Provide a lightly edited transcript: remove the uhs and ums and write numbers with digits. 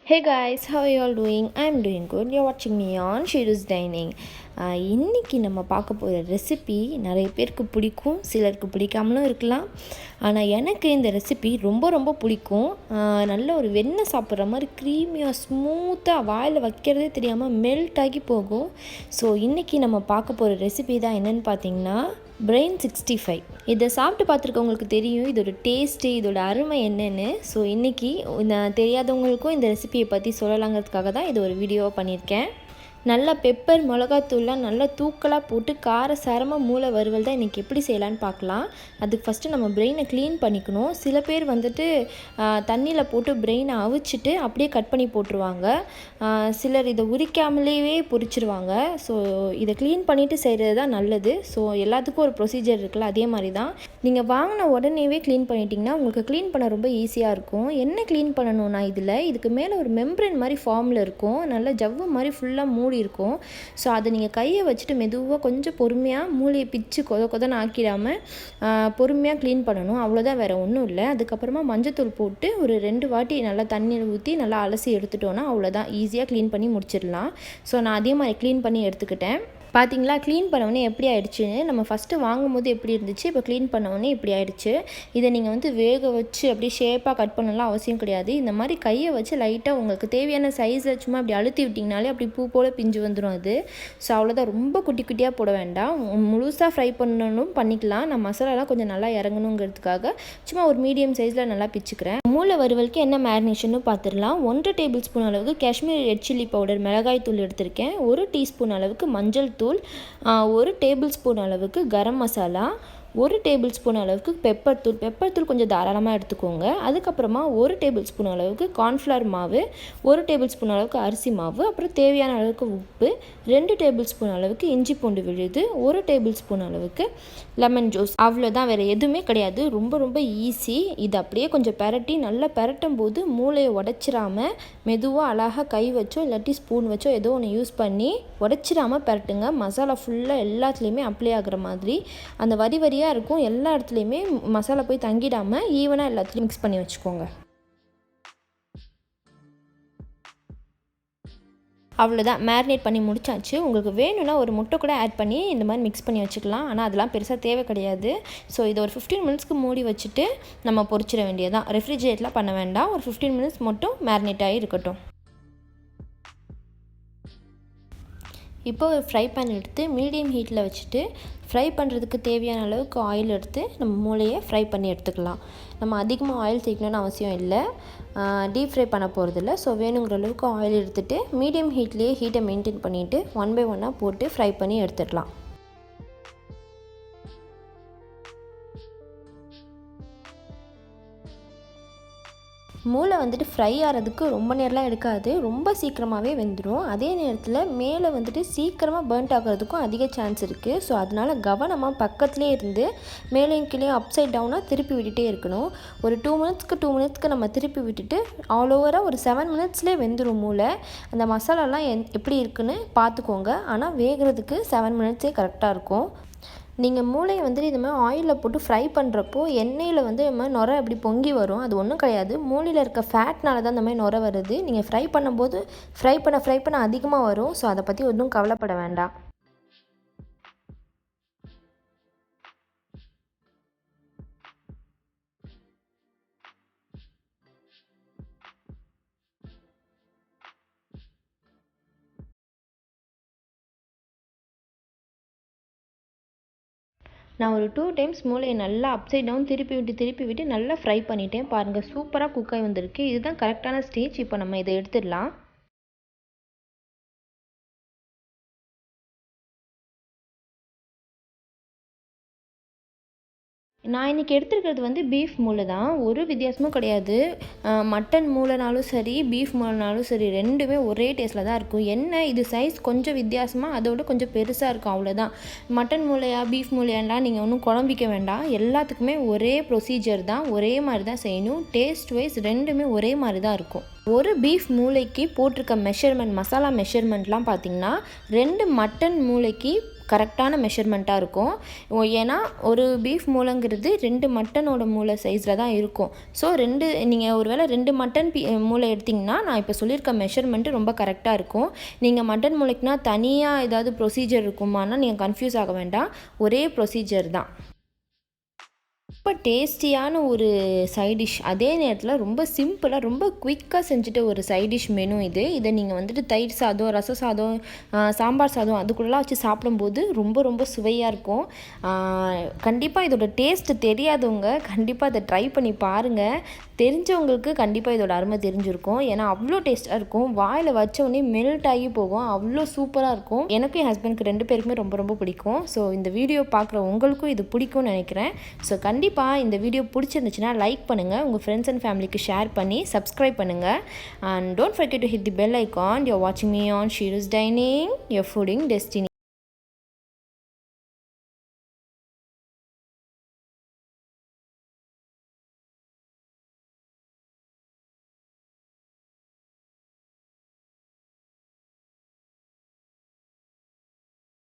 Hey guys, how are you all doing? I'm doing good. You're watching me on Shiru's Dining. இன்றைக்கி நம்ம பார்க்க போகிற recipe நிறைய பேருக்கு பிடிக்கும், சிலருக்கு பிடிக்காமலும் இருக்கலாம். ஆனால் எனக்கு இந்த ரெசிபி ரொம்ப ரொம்ப பிடிக்கும். நல்ல ஒரு வெண்ணெய் சாப்பிட்ற மாதிரி க்ரீமியாக ஸ்மூத்தாக வாயில் வைக்கிறதே தெரியாமல் மெல்ட் ஆகி போகும். ஸோ இன்றைக்கி நம்ம பார்க்க போகிற ரெசிபி தான் என்னென்னு பார்த்தீங்கன்னா பிரெயின் 65. இதை சாப்பிட்டு பார்த்துருக்கவங்களுக்கு தெரியும் இதோட டேஸ்ட்டு, இதோட அருமை என்னென்னு. ஸோ இன்றைக்கி நான் தெரியாதவங்களுக்கும் இந்த ரெசிபியை பற்றி சொல்லலாங்கிறதுக்காக தான் இது ஒரு வீடியோவாக பண்ணியிருக்கேன். நல்லா பெப்பர், மிளகாத்தூள்லாம் நல்லா தூக்கலாக போட்டு காரசாரமாக மூளை வறுவல் தான் இன்றைக்கி எப்படி செய்யலான்னு பார்க்கலாம். அதுக்கு ஃபஸ்ட்டு நம்ம பிரெயினை க்ளீன் பண்ணிக்கணும். சில பேர் வந்துட்டு தண்ணியில் போட்டு பிரெயினை அவிச்சிட்டு அப்படியே கட் பண்ணி போட்டுருவாங்க. சிலர் இதை உரிக்காமலேயே பொரிச்சிருவாங்க. ஸோ இதை க்ளீன் பண்ணிவிட்டு செய்கிறது தான் நல்லது. ஸோ எல்லாத்துக்கும் ஒரு ப்ரொசீஜர் இருக்குல்ல, அதே மாதிரி தான். நீங்கள் வாங்கின உடனேவே க்ளீன் பண்ணிட்டீங்கன்னா உங்களுக்கு க்ளீன் பண்ண ரொம்ப ஈஸியாக இருக்கும். என்ன க்ளீன் பண்ணணும்னா இதுக்கு மேலே ஒரு மெம்பரேன் மாதிரி ஃபார்மில் இருக்கும், நல்ல ஜவ்வு மாதிரி ஃபுல்லாக மூடி இருக்கும். ஸோ அதை நீங்கள் கையை வச்சுட்டு மெதுவாக கொஞ்சம் பொறுமையாக மூளையை பிச்சு கொதன்னு ஆக்கிடாமல் பொறுமையாக க்ளீன் பண்ணணும். அவ்வளோதான், வேறு ஒன்றும் இல்லை. அதுக்கப்புறமா மஞ்சத்தூள் போட்டு ஒரு 2 வாட்டி நல்லா தண்ணியில் ஊற்றி நல்லா அலசி எடுத்துட்டோன்னா அவ்வளோதான், ஈஸியாக க்ளீன் பண்ணி முடிச்சிடலாம். ஸோ நான் அதே மாதிரி க்ளீன் பண்ணி எடுத்துக்கிட்டேன். பார்த்தீங்களா, க்ளீன் பண்ணவுடனே எப்படி ஆகிடுச்சுன்னு. நம்ம ஃபஸ்ட்டு வாங்கும்போது எப்படி இருந்துச்சு, இப்போ க்ளீன் பண்ணவுடனே இப்படி ஆகிடுச்சு. இதை நீங்கள் வந்து வேக வச்சு அப்படியே ஷேப்பாக கட் பண்ணலாம் அவசியம் கிடையாது. இந்த மாதிரி கையை வச்சு லைட்டாக உங்களுக்கு தேவையான சைஸில் சும்மா அப்படி அழுத்தி விட்டிங்கனாலே அப்படி பூ போல் பிஞ்சு வந்துடும் அது. ஸோ அவ்வளோதான், ரொம்ப குட்டி குட்டியாக போட வேண்டாம். முழுசாக ஃப்ரை பண்ணணும் பண்ணிக்கலாம். நான் மசாலாலாம் கொஞ்சம் நல்லா இறங்கணுங்கிறதுக்காக சும்மா ஒரு மீடியம் சைஸில் நல்லா பிச்சுக்கிறேன். மூளை வறுவலுக்கு என்ன மேரினேஷன்னு பார்த்துடலாம். 1 டேபிள் ஸ்பூன் அளவுக்கு காஷ்மீரி ரெட் சில்லி பவுடர் மிளகாய் தூள் எடுத்திருக்கேன். 1 டீஸ்பூன் அளவுக்கு மஞ்சள் தூள், 1 டேபிள் ஸ்பூன் அளவுக்கு கரம் மசாலா, 1 டேபிள் ஸ்பூன் அளவுக்கு பெப்பர் தூள் கொஞ்சம் தாராளமாக எடுத்துக்கோங்க. அதுக்கப்புறமா 1 டேபிள் ஸ்பூன் அளவுக்கு கார்ன்ஃப்ளவர் மாவு, 1 டேபிள் ஸ்பூன் அளவுக்கு அரிசி மாவு, அப்புறம் தேவையான அளவுக்கு உப்பு, 2 டேபிள் ஸ்பூன் அளவுக்கு இஞ்சி பூண்டு விழுது, 1 டேபிள் ஸ்பூன் அளவுக்கு லெமன் ஜூஸ். அவ்வளோதான், வேறு எதுவுமே கிடையாது. ரொம்ப ரொம்ப ஈஸி. இது அப்படியே கொஞ்சம் பெரட்டி நல்லா பெரட்டும் போது மூளையை உடச்சிடாமல் மெதுவாக அழகாக கை வச்சோ இல்லாட்டி ஸ்பூன் வச்சோ ஏதோ ஒன்று யூஸ் பண்ணி உடச்சிடாமல் பெரட்டுங்க. மசாலா ஃபுல்லாக எல்லாத்துலேயுமே அப்ளை ஆகிற மாதிரி அந்த வரியாக இருக்கும். எல்லா இடத்துலையுமே மசாலா போய் தங்கிடாமல் ஈவனாக எல்லாத்துலேயும் மிக்ஸ் பண்ணி வச்சுக்கோங்க. அவ்வளோதான், மேரினேட் பண்ணி முடிச்சாச்சு. உங்களுக்கு வேணும்னா ஒரு முட்டை கூட ஆட் பண்ணி இந்த மாதிரி மிக்ஸ் பண்ணி வச்சுக்கலாம். ஆனால் அதெல்லாம் பெருசாக தேவை கிடையாது. ஸோ இதை ஒரு 15 மினிட்ஸ்க்கு மூடி வச்சுட்டு நம்ம பொரிச்சிட வேண்டியதான். ரெஃப்ரிஜரேட்லாம் பண்ண வேண்டாம். ஒரு 15 மினிட்ஸ் மட்டும் மேரினேட் ஆகி இருக்கட்டும். இப்போ ஒரு ஃப்ரை பேன் எடுத்து மீடியம் ஹீட்டில் வச்சுட்டு ஃப்ரை பண்ணுறதுக்கு தேவையான அளவுக்கு ஆயில் எடுத்து நம்ம மூளையை ஃப்ரை பண்ணி எடுத்துக்கலாம். நம்ம அதிகமாக ஆயில் சேர்க்கணும்னு அவசியம் இல்லை, டீப் ஃப்ரை பண்ண போகிறதில்ல. ஸோ வேணுங்கிற அளவுக்கு ஆயில் எடுத்துகிட்டு மீடியம் ஹீட்லேயே ஹீட்டை மெயின்டைன் பண்ணிவிட்டு 1 பை 1 போட்டு ஃப்ரை பண்ணி எடுத்துடலாம். மூளை வந்துட்டு ஃப்ரை ஆகிறதுக்கு ரொம்ப நேரம்லாம் எடுக்காது, ரொம்ப சீக்கிரமாகவே வெந்துடும். அதே நேரத்தில் மேலே வந்துட்டு சீக்கிரமாக பர்ன்ட் ஆகிறதுக்கும் அதிக சான்ஸ் இருக்குது. ஸோ அதனால் கவனமாக பக்கத்துலேயே இருந்து மேலேயும் கீழே அப்சைட் டவுனாக திருப்பி விட்டுட்டே இருக்கணும். ஒரு 2 மினிட்ஸ்க்கு நம்ம திருப்பி விட்டுட்டு ஆல் ஓவராக ஒரு 7 மினிட்ஸ்லேயே வெந்துடும் மூளை. அந்த மசாலாலாம் எப்படி இருக்குன்னு பார்த்துக்கோங்க. ஆனால் வேகிறதுக்கு 7 மினிட்ஸே கரெக்டாக இருக்கும். நீங்கள் மூளையை வந்துட்டு இது மாதிரி ஆயிலில் போட்டு ஃப்ரை பண்ணுறப்போ எண்ணெயில் வந்து இது மாதிரி நுரை அப்படி பொங்கி வரும். அது ஒன்றும் கிடையாது, மூளையில் இருக்க ஃபேட்னால தான் இந்த மாதிரி நுரை வருது. நீங்கள் ஃப்ரை பண்ணும்போது ஃப்ரை பண்ண அதிகமாக வரும். ஸோ அதை பற்றி ஒன்றும் கவலைப்பட வேண்டாம். நான் ஒரு 2 டைம்ஸ் மூளையை நல்லா அப்சைட் டவுன் திருப்பி விட்டு நல்லா ஃப்ரை பண்ணிட்டேன். பாருங்கள், சூப்பராக குக் ஆகி வந்திருக்கு. இதுதான் கரெக்டான ஸ்டேஜ். இப்போ நம்ம இதை எடுத்துடலாம். நான் இன்றைக்கி எடுத்துருக்கிறது வந்து பீஃப் மூளை தான், ஒரு வித்தியாசமும் கிடையாது. மட்டன் மூளைனாலும் சரி, பீஃப் மூளைனாலும் சரி, ரெண்டுமே ஒரே டேஸ்ட்டில் தான் இருக்கும். என்ன இது சைஸ் கொஞ்சம் வித்தியாசமாக அதோட கொஞ்சம் பெருசாக இருக்கும், அவ்வளோதான். மட்டன் மூளையா பீஃப் மூளையாலாம் நீங்கள் ஒன்றும் குழம்பிக்க வேண்டாம். எல்லாத்துக்குமே ஒரே ப்ரொசீஜர் தான், ஒரே மாதிரி தான் செய்யணும். டேஸ்ட் வைஸ் ரெண்டுமே ஒரே மாதிரி தான் இருக்கும். ஒரு பீஃப் மூளைக்கு போட்டிருக்க மெஷர்மெண்ட், மசாலா மெஷர்மெண்ட்லாம் பார்த்திங்கன்னா 2 மட்டன் மூளைக்கு கரெக்டான மெஷர்மெண்ட்டாக இருக்கும். ஏன்னா ஒரு பீஃப் மூளைங்கிறது 2 மட்டனோட மூளை சைஸில் தான் இருக்கும். ஸோ நீங்கள் ஒரு வேளை 2 மட்டன் மூளை எடுத்திங்கன்னா நான் இப்போ சொல்லியிருக்க மெஷர்மெண்ட்டு ரொம்ப கரெக்டாக இருக்கும். நீங்கள் மட்டன் மூளைக்குனா தனியாக ஏதாவது ப்ரொசீஜர் இருக்குமானா நீங்கள் கன்ஃபியூஸ் ஆக வேண்டாம், ஒரே ப்ரொசீஜர் தான். ரொம்ப டேஸ்டியான ஒரு சைட் டிஷ், அதே நேரத்தில் ரொம்ப சிம்பிளாக ரொம்ப குயிக்காக செஞ்சுட்டு ஒரு சைட் டிஷ் மெனு இது. இதை நீங்கள் வந்துட்டு தயிர் சாதம், ரச சாதம், சாம்பார் சாதம் அதுக்குள்ளெலாம் வச்சு சாப்பிடும்போது ரொம்ப ரொம்ப சுவையாக இருக்கும். கண்டிப்பாக இதோட டேஸ்ட்டு தெரியாதவங்க கண்டிப்பாக அதை ட்ரை பண்ணி பாருங்கள். தெரிஞ்சவங்களுக்கு கண்டிப்பாக இதோட அருமை தெரிஞ்சிருக்கும். ஏன்னா அவ்வளோ டேஸ்ட்டாக இருக்கும், வாயில் வச்ச உடனே மெல்ட் ஆகி போகும், அவ்வளோ சூப்பராக இருக்கும். எனக்கும் என் ஹஸ்பண்டுக்கு 2 பேருக்குமே ரொம்ப ரொம்ப பிடிக்கும். ஸோ இந்த வீடியோ பார்க்குற உங்களுக்கும் இது பிடிக்கும்னு நினைக்கிறேன். ஸோ கண்டிப்பாக இந்த வீடியோ பிடிச்சிருந்துச்சுன்னா லைக் பண்ணுங்கள், உங்கள் ஃப்ரெண்ட்ஸ் அண்ட் ஃபேமிலிக்கு ஷேர் பண்ணி சப்ஸ்கிரைப் பண்ணுங்கள். And don't forget to hit the bell icon. You are வாட்சிங் me on Sheeru's dining, your fooding destiny.